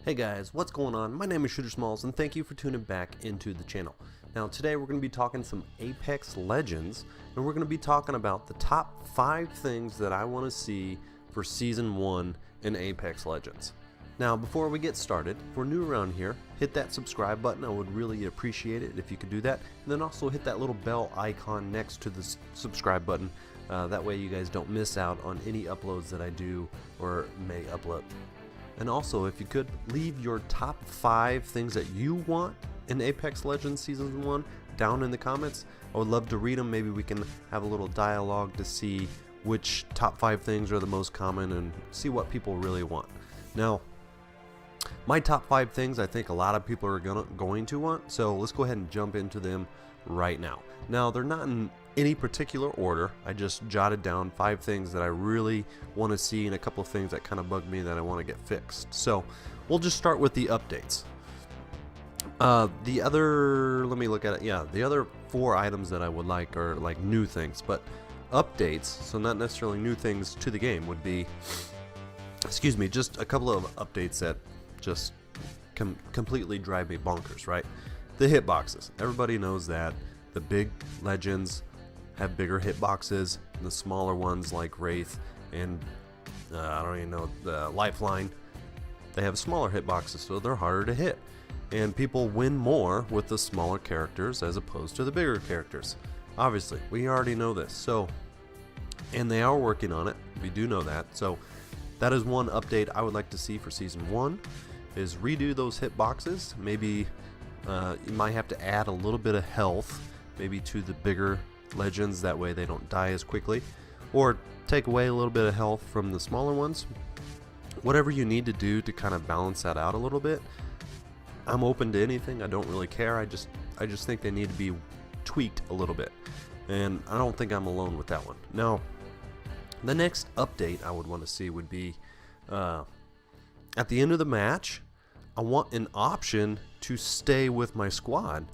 Hey guys, what's going on? My name is Shootersmallz and thank you for tuning back into the channel. Now today we're going to be talking some Apex Legends, and we're going to be talking about the top 5 things that I want to see for Season 1 in Apex Legends. Now before we get started, if we're new around here, hit that subscribe button. I would really appreciate it if you could do that. And then also hit that little bell icon next to the subscribe button. That way you guys don't miss out on any uploads that I do or may upload. And also, if you could, leave your top 5 things that you want in Apex Legends Season 1 down in the comments. I would love to read them. Maybe we can have a little dialogue to see which top 5 things are the most common and see what people really want. Now, my top 5 things I think a lot of people are going to want, so let's go ahead and jump into them right now. Now, they're not in any particular order. I just jotted down 5 things that I really want to see and a couple of things that kind of bug me that I want to get fixed. So we'll just start with the updates. The other 4 items that I would like are like new things, but updates, so not necessarily new things to the game, would be, just a couple of updates that just completely drive me bonkers, right? The hitboxes. Everybody knows that the big legends have bigger hitboxes, and the smaller ones like Wraith and I don't even know, the Lifeline, they have smaller hitboxes, so they're harder to hit, and people win more with the smaller characters as opposed to the bigger characters. Obviously, we already know this, so, and they are working on it, we do know that. So that is one update I would like to see for Season 1, is redo those hitboxes. Maybe you might have to add a little bit of health maybe to the bigger legends, that way they don't die as quickly, or take away a little bit of health from the smaller ones. Whatever you need to do to kind of balance that out a little bit, I'm open to anything. I don't really care. I just think they need to be tweaked a little bit, and I don't think I'm alone with that one. Now, the next update I would want to see would be at the end of the match, I want an option to stay with my squad.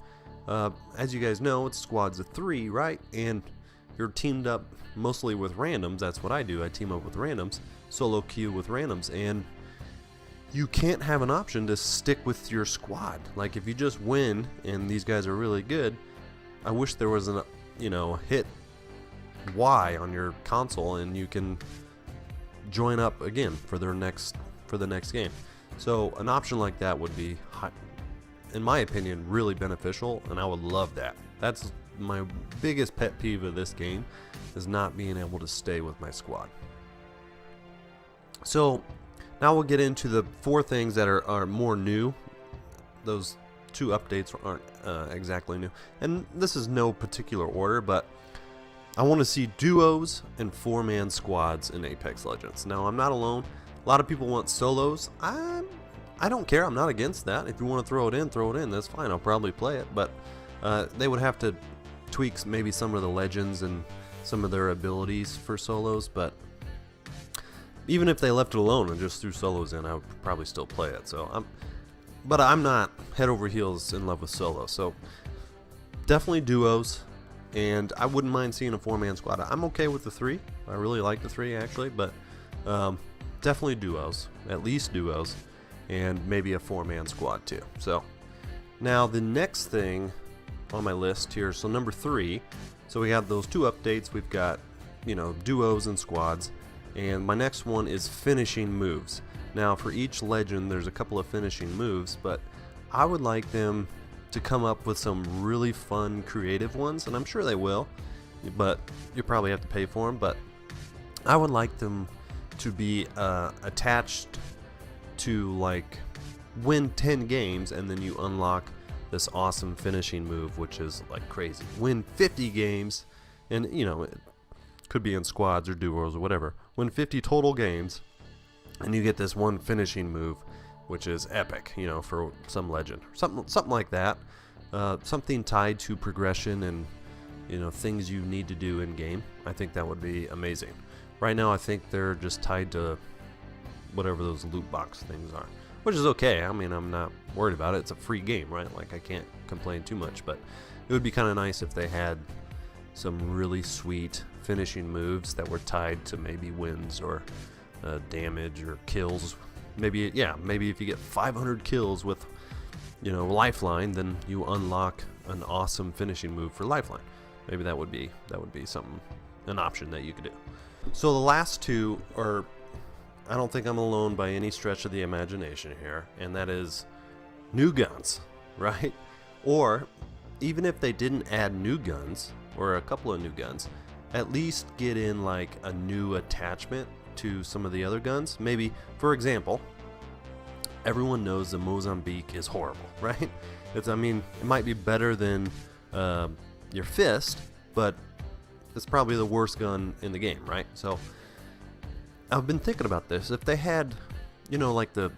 As you guys know, it's squads of 3, right? And you're teamed up mostly with randoms. That's what I do. I team up with randoms, solo queue with randoms, and you can't have an option to stick with your squad. Like, if you just win and these guys are really good, I wish there was an, hit Y on your console and you can join up again for the next game. So an option like that would be, in my opinion, really beneficial, and I would love that. That's my biggest pet peeve of this game, is not being able to stay with my squad. So now we'll get into the 4 things that are more new. Those 2 updates aren't exactly new, and this is no particular order, but I want to see duos and 4-man squads in Apex Legends. Now, I'm not alone. A lot of people want solos. I don't care. I'm not against that. If you want to throw it in, that's fine. I'll probably play it, but they would have to tweak maybe some of the legends and some of their abilities for solos, but even if they left it alone and just threw solos in, I would probably still play it. So but I'm not head over heels in love with solos. So definitely duos, and I wouldn't mind seeing a 4-man squad. I'm okay with the 3. I really like the 3 actually, but definitely duos, at least duos, and maybe a 4-man squad too. So now the next thing on my list here, so number 3, so we have those 2 updates. We've got, duos and squads, and my next one is finishing moves. Now, for each legend there's a couple of finishing moves, but I would like them to come up with some really fun creative ones, and I'm sure they will, but you probably have to pay for them. But I would like them to be attached to, like, win 10 games and then you unlock this awesome finishing move, which is like crazy. Win 50 games, and it could be in squads or duos or whatever. Win 50 total games and you get this one finishing move, which is epic, for some legend. Something like that. Something tied to progression and, things you need to do in game. I think that would be amazing. Right now I think they're just tied to whatever those loot box things are, which is okay. I mean, I'm not worried about it. It's a free game, right? Like, I can't complain too much, but it would be kind of nice if they had some really sweet finishing moves that were tied to maybe wins or damage or kills maybe if you get 500 kills with, you know, Lifeline, then you unlock an awesome finishing move for Lifeline. Maybe that would be something, an option that you could do. So the last two are, I don't think I'm alone by any stretch of the imagination here, and that is new guns, right? Or even if they didn't add new guns or a couple of new guns, at least get in like a new attachment to some of the other guns. Maybe, for example, everyone knows the Mozambique is horrible, right? I mean, it might be better than your fist, but it's probably the worst gun in the game, right? So I've been thinking about this. If they had, you know, like the,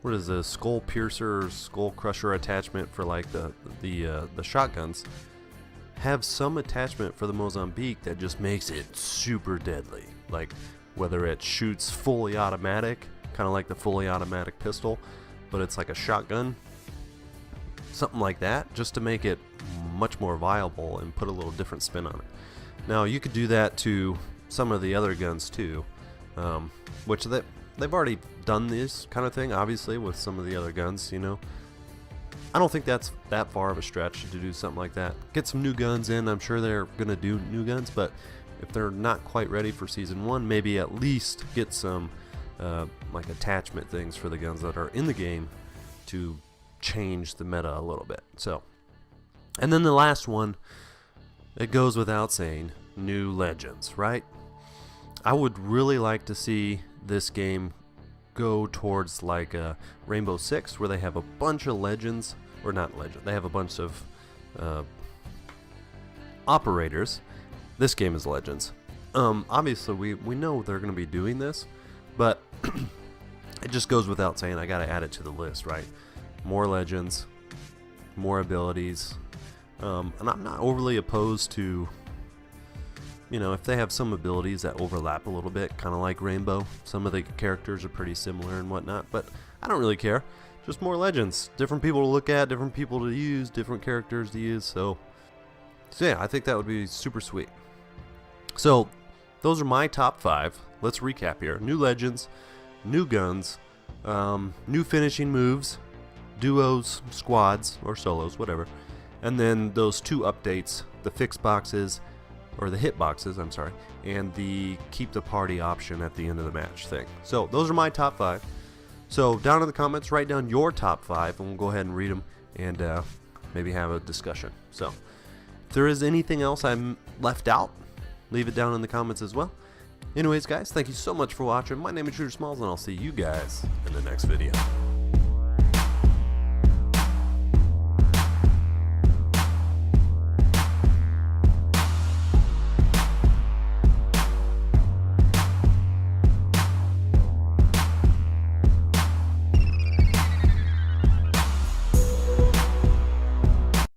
what is the skull piercer or skull crusher attachment for like the shotguns, have some attachment for the Mozambique that just makes it super deadly. Like whether it shoots fully automatic, kind of like the fully automatic pistol, but it's like a shotgun, something like that, just to make it much more viable and put a little different spin on it. Now you could do that to some of the other guns too, which they've already done this kind of thing, obviously, with some of the other guns, you know. I don't think that's that far of a stretch to do something like that. Get some new guns in. I'm sure they're going to do new guns, but if they're not quite ready for Season 1, maybe at least get some like attachment things for the guns that are in the game to change the meta a little bit. So, and then the last one, it goes without saying, new legends, right? I would really like to see this game go towards like a Rainbow Six, where they have a bunch of legends, or not legend, they have a bunch of operators. This game is legends. Obviously we know they're going to be doing this, but it just goes without saying, I gotta add it to the list, right? More legends, more abilities, and I'm not overly opposed to, you know, if they have some abilities that overlap a little bit, kind of like Rainbow. Some of the characters are pretty similar and whatnot, but I don't really care. Just more legends, different people to look at, different people to use, different characters to use. So yeah, I think that would be super sweet. So those are my top 5. Let's recap here. New legends, new guns, new finishing moves, duos, squads, or solos, whatever. And then those 2 updates, the fix boxes, or the hit boxes, I'm sorry, and the keep the party option at the end of the match thing. So those are my top 5. So down in the comments, write down your top 5, and we'll go ahead and read them and maybe have a discussion. So if there is anything else I left out, leave it down in the comments as well. Anyways, guys, thank you so much for watching. My name is Shootersmallz, and I'll see you guys in the next video.